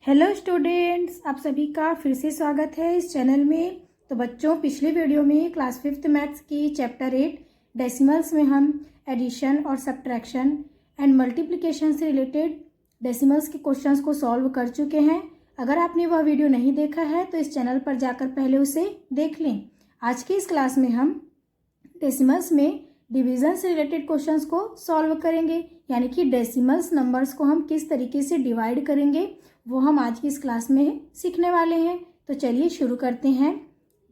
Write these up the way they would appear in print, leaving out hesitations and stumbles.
Hello students, आप सभी का फिर से स्वागत है इस चैनल में। तो बच्चों, पिछले वीडियो में क्लास 5th मैथ्स की चैप्टर 8 डेसिमल्स में हम एडिशन और सब्ट्रैक्शन एंड मल्टीप्लिकेशन से रिलेटेड डेसिमल्स के क्वेश्चंस को सॉल्व कर चुके हैं। अगर आपने वह वीडियो नहीं देखा है तो इस चैनल पर जाकर पहले उसे देख लें। आज की इस क्लास में हम डेसिमल्स में डिवीज़न से रिलेटेड क्वेश्चंस को सॉल्व करेंगे, यानी कि डेसिमल्स नंबर्स को हम किस तरीके से डिवाइड करेंगे वो हम आज की इस क्लास में सीखने वाले हैं। तो चलिए शुरू करते हैं।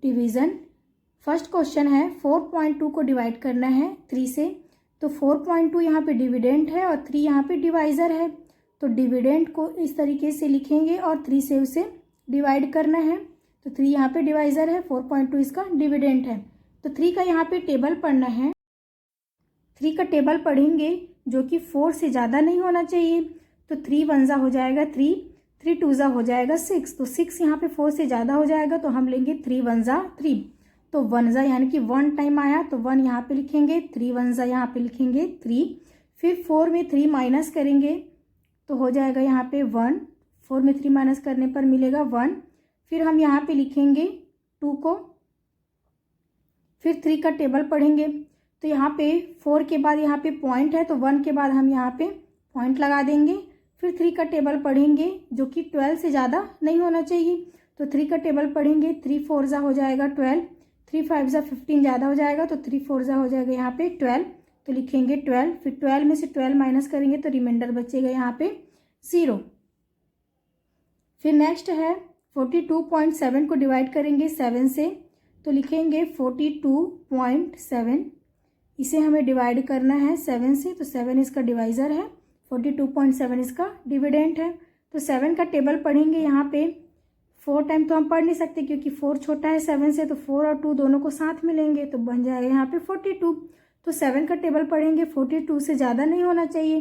डिवीज़न, फर्स्ट क्वेश्चन है 4.2 को डिवाइड करना है 3 से। तो 4.2 यहाँ पे डिविडेंड है और 3 यहाँ पे डिवाइज़र है। तो डिविडेंड को इस तरीके से लिखेंगे और 3 से उसे डिवाइड करना है। तो 3 यहाँ पे डिवाइज़र है, 4.2 इसका डिविडेंड है। तो 3 का यहाँ पे टेबल पढ़ना है। 3 का टेबल पढ़ेंगे जो कि 4 से ज़्यादा नहीं होना चाहिए। तो 3 1 हो जाएगा 3, 3 2 हो जाएगा 6। तो 6 यहाँ पे 4 से ज़्यादा हो जाएगा तो हम लेंगे 3 1 3। तो 1 यानी कि 1 टाइम आया तो 1 यहाँ पे लिखेंगे, 3 1 यहाँ पे लिखेंगे 3। फिर 4 में 3 माइनस करेंगे तो हो जाएगा यहाँ पे 1। 4 में 3 माइनस करने पर मिलेगा 1। फिर हम यहाँ पे लिखेंगे 2 को। फिर 3 का टेबल पढ़ेंगे तो यहाँ पे 4 के बाद यहाँ पे पॉइंट है तो 1 के बाद हम यहाँ पे पॉइंट लगा देंगे। फिर 3 का टेबल पढ़ेंगे जो कि 12 से ज़्यादा नहीं होना चाहिए। तो 3 का टेबल पढ़ेंगे, 3 4 हो जाएगा 12, 3 5 15 ज़्यादा हो जाएगा तो 3 4 हो जाएगा यहाँ पे 12। तो लिखेंगे 12। फिर 12 में से 12 माइनस करेंगे तो रिमाइंडर बचेगा यहाँ पे 0। फिर नेक्स्ट है 42.7 को डिवाइड करेंगे 7 से। तो लिखेंगे 42.7, इसे हमें डिवाइड करना है 7 से। तो 7 इसका डिवाइज़र है, 42.7 इसका डिविडेंड है। तो 7 का टेबल पढ़ेंगे यहाँ पे 4 टाइम तो हम पढ़ नहीं सकते क्योंकि 4 छोटा है 7 से। तो 4 और 2 दोनों को साथ में लेंगे तो बन जाएगा यहाँ पे 42। तो 7 का टेबल पढ़ेंगे, 42 से ज़्यादा नहीं होना चाहिए।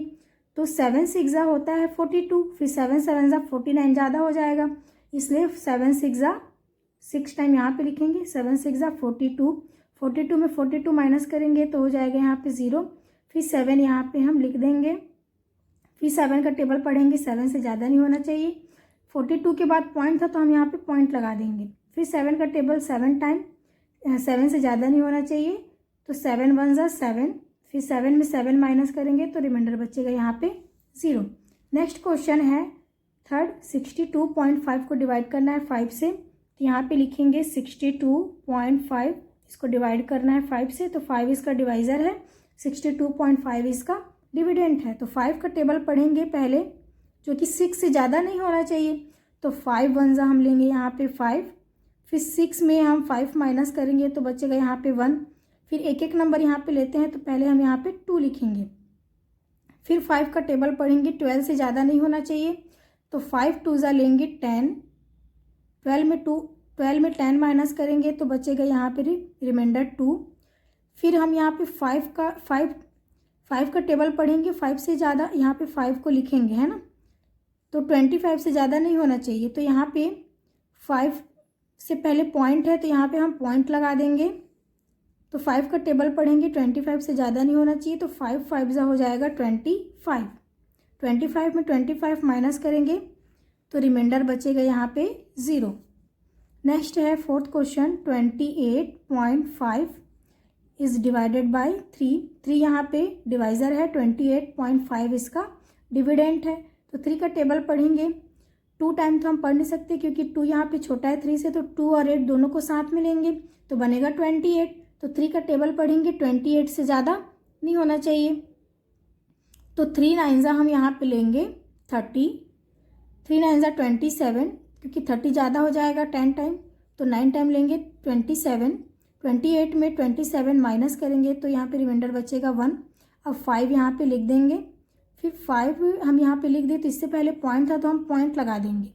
तो 7 6 होता है 42। फिर 7 7 49 ज़्यादा हो जाएगा, इसलिए 7 6 टाइम यहाँ पे लिखेंगे। 7 6 42। 42 में 42 माइनस करेंगे तो हो जाएगा यहाँ पे 0। फिर 7 यहाँ पे हम लिख देंगे। फिर 7 का टेबल पढ़ेंगे, 7 से ज़्यादा नहीं होना चाहिए। 42 के बाद पॉइंट था तो हम यहाँ पे पॉइंट लगा देंगे। फिर 7 का टेबल 7 टाइम, 7 से ज़्यादा नहीं होना चाहिए। तो 7 1 7। फिर 7 में 7 माइनस करेंगे तो रिमाइंडर बचेगा यहाँ पे 0। नेक्स्ट क्वेश्चन है थर्ड, 62.5 को डिवाइड करना है 5 से। तो यहाँ पे लिखेंगे 62.5, इसको डिवाइड करना है 5 से। तो 5 इसका डिवाइज़र है, 62.5 इसका डिविडेंड है। तो 5 का टेबल पढ़ेंगे पहले जो कि 6 से ज़्यादा नहीं होना चाहिए। तो 5 1 हम लेंगे यहाँ पे 5। फिर 6 में हम 5 माइनस करेंगे तो बचेगा यहाँ पे 1। फिर एक एक नंबर यहाँ पे लेते हैं तो पहले हम यहाँ पे 2 लिखेंगे। फिर 5 का टेबल पढ़ेंगे, 12 से ज़्यादा नहीं होना चाहिए। तो 5 2 लेंगे 10। 12 में 10 माइनस करेंगे तो बचेगा यहाँ पे रिमाइंडर 2। फिर हम यहाँ पे 5 का टेबल पढ़ेंगे, 5 से ज़्यादा यहाँ पे 5 को लिखेंगे, है ना। तो 25 से ज़्यादा नहीं होना चाहिए। तो यहाँ पे 5 से पहले पॉइंट है तो यहाँ पे हम पॉइंट लगा देंगे। तो 5 का टेबल पढ़ेंगे, 25 से ज़्यादा नहीं होना चाहिए। तो 5 5 हो जाएगा 25। 25 में 25 माइनस करेंगे तो रिमाइंडर बचेगा यहाँ पे 0। नेक्स्ट है fourth question, 28.5 is divided by 3। 3 यहाँ पे डिवाइज़र है, 28.5 इसका डिविडेंड है। तो 3 का टेबल पढ़ेंगे, 2 टाइम तो हम पढ़ नहीं सकते क्योंकि 2 यहाँ पे छोटा है 3 से। तो 2 और 8 दोनों को साथ में लेंगे तो बनेगा 28। तो 3 का टेबल पढ़ेंगे, 28 से ज़्यादा नहीं होना चाहिए। तो 3 9 हम यहाँ पे लेंगे 30। 3 9 27 क्योंकि 30 ज़्यादा हो जाएगा 10 टाइम। तो 9 टाइम लेंगे 27। 28 में 27 माइनस करेंगे तो यहाँ पे रिमाइंडर बचेगा 1। अब 5 यहाँ पे लिख देंगे। फिर 5 हम यहाँ पे लिख दें तो इससे पहले पॉइंट था तो हम पॉइंट लगा देंगे।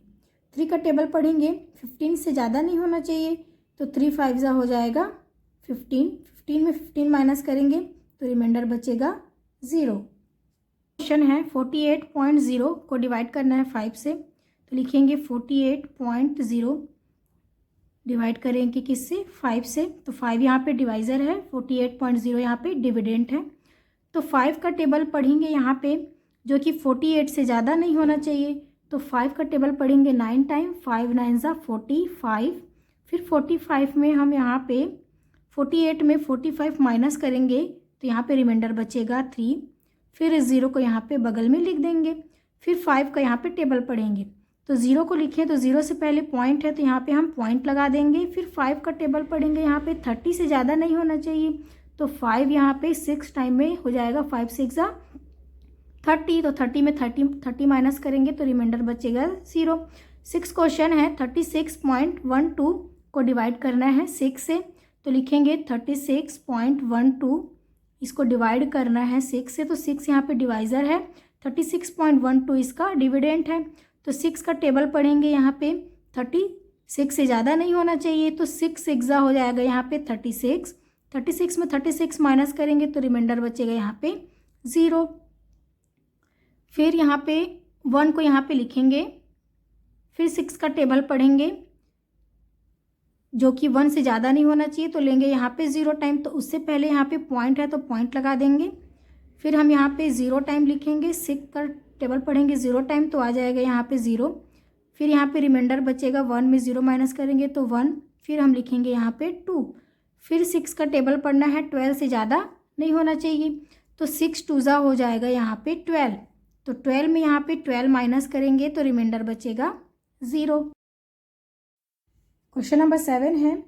3 का टेबल पढ़ेंगे, 15 से ज़्यादा नहीं होना चाहिए। तो 3 5 हो जाएगा 15। 15 में 15 माइनस करेंगे तो रिमाइंडर बचेगा 0। क्वेश्चन है 48.0 को डिवाइड करना है 5 से। तो लिखेंगे 48.0 डिवाइड करेंगे किससे, 5 से। तो 5 यहाँ पे डिवाइज़र है, 48.0 यहाँ पे डिविडेंड है। तो 5 का टेबल पढ़ेंगे यहाँ पे जो कि 48 से ज़्यादा नहीं होना चाहिए। तो 5 का टेबल पढ़ेंगे 9 टाइम, 5 9 ज़ा 45। फिर 45 में हम यहाँ पे 48 में 45 माइनस करेंगे तो यहाँ पे रिमाइंडर बचेगा 3। फिर इस 0 को यहाँ पे बगल में लिख देंगे। फिर 5 का यहाँ पे टेबल पढ़ेंगे, तो 0 को लिखें तो 0 से पहले पॉइंट है तो यहाँ पे हम पॉइंट लगा देंगे। फिर 5 का टेबल पढ़ेंगे, यहाँ पे 30 से ज़्यादा नहीं होना चाहिए, तो 5 यहाँ पे 6 टाइम में हो जाएगा, 5 6 ज़ा 30। तो 30 में 30 माइनस करेंगे तो रिमाइंडर बचेगा 0। 6 क्वेश्चन है, 36.12 को डिवाइड करना है 6 से, तो लिखेंगे 36.12 इसको डिवाइड करना है 6 से, तो 6 यहाँ पे डिवाइज़र है, 36.12 इसका डिविडेंट है। तो 6 का टेबल पढ़ेंगे, यहाँ पे 36 से ज़्यादा नहीं होना चाहिए, तो 6 6 ज़ा हो जाएगा यहाँ पे 36। 36 में 36 माइनस करेंगे तो रिमाइंडर बचेगा यहाँ पे 0। फिर यहाँ पे 1 को यहाँ पे लिखेंगे, फिर 6 का टेबल पढ़ेंगे जो कि 1 से ज़्यादा नहीं होना चाहिए, तो लेंगे यहाँ पे 0 टाइम, तो उससे पहले यहाँ पे पॉइंट है तो पॉइंट लगा देंगे। फिर हम यहाँ पे 0 टाइम लिखेंगे, 6 का टेबल पढ़ेंगे 0 टाइम तो आ जाएगा यहाँ पे 0। फिर यहाँ पे रिमाइंडर बचेगा, 1 में 0 माइनस करेंगे तो 1। फिर हम लिखेंगे यहाँ पे 2। फिर 6 का टेबल पढ़ना है, 12 से ज़्यादा नहीं होना चाहिए, तो 6 2 ज़ा हो जाएगा यहाँ पे 12। तो 12 में यहाँ पे 12 माइनस करेंगे तो रिमाइंडर बचेगा 0। क्वेश्चन नंबर 7 है,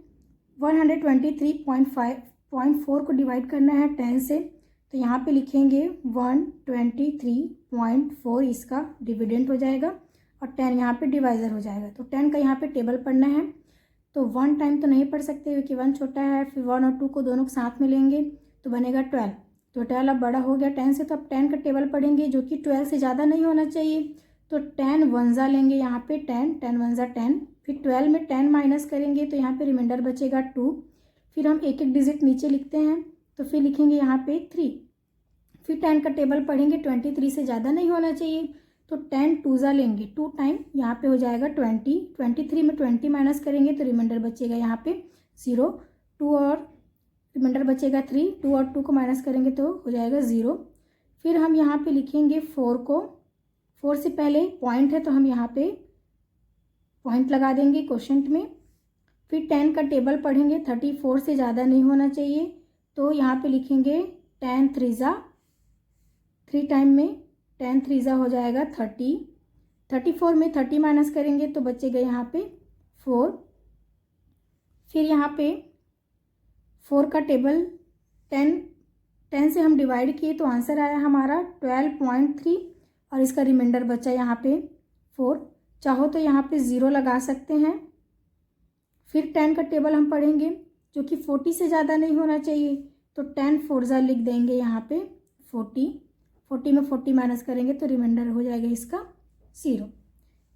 123.4 को डिवाइड करना है 10 से, तो यहाँ पे लिखेंगे 123.4 इसका डिविडेंट हो जाएगा और 10 यहाँ पे डिवाइज़र हो जाएगा। तो 10 का यहाँ पे टेबल पढ़ना है, तो 1 टाइम तो नहीं पढ़ सकते क्योंकि 1 छोटा है, फिर 1 और 2 को दोनों को साथ में लेंगे तो बनेगा 12। तो 12 अब बड़ा हो गया 10 से, तो अब 10 का टेबल पढ़ेंगे जो कि 12 से ज़्यादा नहीं होना चाहिए, तो 10 1 ज़ा लेंगे यहाँ पे 10 10 1 ज़ा 10। फिर 12 में 10 माइनस करेंगे तो यहाँ पे रिमाइंडर बचेगा 2। फिर हम एक एक डिजिट नीचे लिखते हैं, तो फिर लिखेंगे यहाँ पे 3। फिर 10 का टेबल पढ़ेंगे, 23 से ज़्यादा नहीं होना चाहिए, तो 10 2 ज़ा लेंगे 2 टाइम, यहाँ पे हो जाएगा 20। 23 में 20 माइनस करेंगे तो रिमाइंडर बचेगा यहाँ पे 0। 2 और रिमाइंडर बचेगा 3, 2 और 2 को माइनस करेंगे तो हो जाएगा 0। फिर हम यहाँ पे लिखेंगे 4 को, 4 से पहले पॉइंट है तो हम यहाँ पे पॉइंट लगा देंगे क्वोशंट में। फिर 10 का टेबल पढ़ेंगे, 34 से ज़्यादा नहीं होना चाहिए, तो यहाँ पे लिखेंगे 10 3 ज़ा 3 टाइम में 10 3 ज़ा हो जाएगा 30। 34 में 30 माइनस करेंगे तो बचेगा यहाँ पे 4। फिर यहाँ पे 4 का टेबल 10 से हम डिवाइड किए तो आंसर आया हमारा 12.3 और इसका रिमाइंडर बचा यहाँ पे 4। चाहो तो यहाँ पे 0 लगा सकते हैं। फिर 10 का टेबल हम पढ़ेंगे जो कि 40 से ज़्यादा नहीं होना चाहिए, तो 10 4 ज़ा लिख देंगे यहाँ पे 40। 40 में 40 माइनस करेंगे तो रिमाइंडर हो जाएगा इसका 0।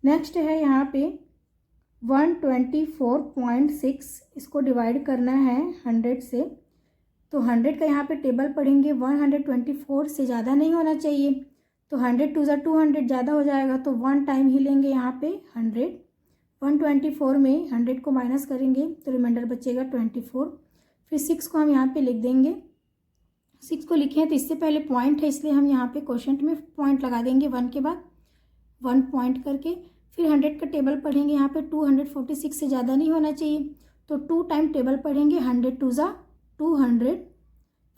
नेक्स्ट है यहाँ पे 124.6, इसको डिवाइड करना है 100 से, तो 100 का यहाँ पे टेबल पढ़ेंगे, 124 से ज़्यादा नहीं होना चाहिए, तो 100 2 ज़ा 200 ज़्यादा हो जाएगा, तो 1 टाइम ही लेंगे यहाँ पे 100। 124 में 100 को माइनस करेंगे तो रिमाइंडर बचेगा 24। फिर 6 को हम यहाँ पे लिख देंगे। 6 को लिखें तो इससे पहले पॉइंट है, इसलिए हम यहाँ पे क्वोशंट में पॉइंट लगा देंगे 1 के बाद 1 पॉइंट करके। फिर 100 का टेबल पढ़ेंगे, यहाँ पे 246 से ज़्यादा नहीं होना चाहिए, तो 2 टाइम टेबल पढ़ेंगे, 100 2 ज़ा 200।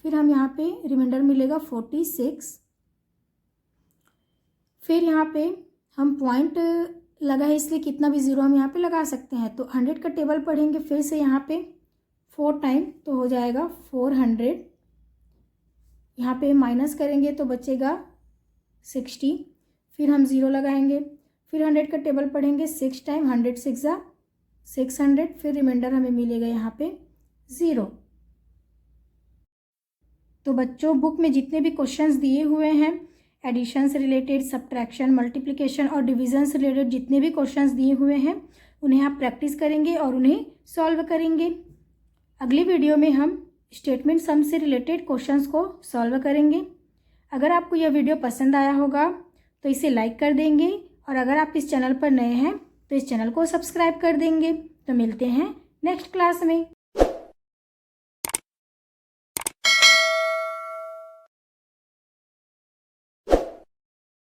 फिर हम यहाँ पे रिमाइंडर मिलेगा 46। फिर यहाँ पे हम पॉइंट लगा है इसलिए कितना भी 0 हम यहाँ पे लगा सकते हैं, तो 100 का टेबल पढ़ेंगे फिर से यहाँ पे 4 टाइम तो हो जाएगा 400। यहाँ पे माइनस करेंगे तो बचेगा 60। फिर हम 0 लगाएंगे। फिर 100 का टेबल पढ़ेंगे 6 टाइम, 100 6 ज़ा 600। फिर रिमाइंडर हमें मिलेगा यहाँ पे 0। तो बच्चों बुक में जितने भी क्वेश्चंस दिए हुए हैं, एडिशन से रिलेटेड, सब्ट्रैक्शन, मल्टीप्लिकेशन और डिवीज़न से रिलेटेड जितने भी क्वेश्चंस दिए हुए हैं उन्हें आप प्रैक्टिस करेंगे और उन्हें सॉल्व करेंगे। अगली वीडियो में हम स्टेटमेंट सम से रिलेटेड क्वेश्चंस को सॉल्व करेंगे। अगर आपको यह वीडियो पसंद आया होगा तो इसे लाइक कर देंगे और अगर आप इस चैनल पर नए हैं तो इस चैनल को सब्सक्राइब कर देंगे। तो मिलते हैं नेक्स्ट क्लास में।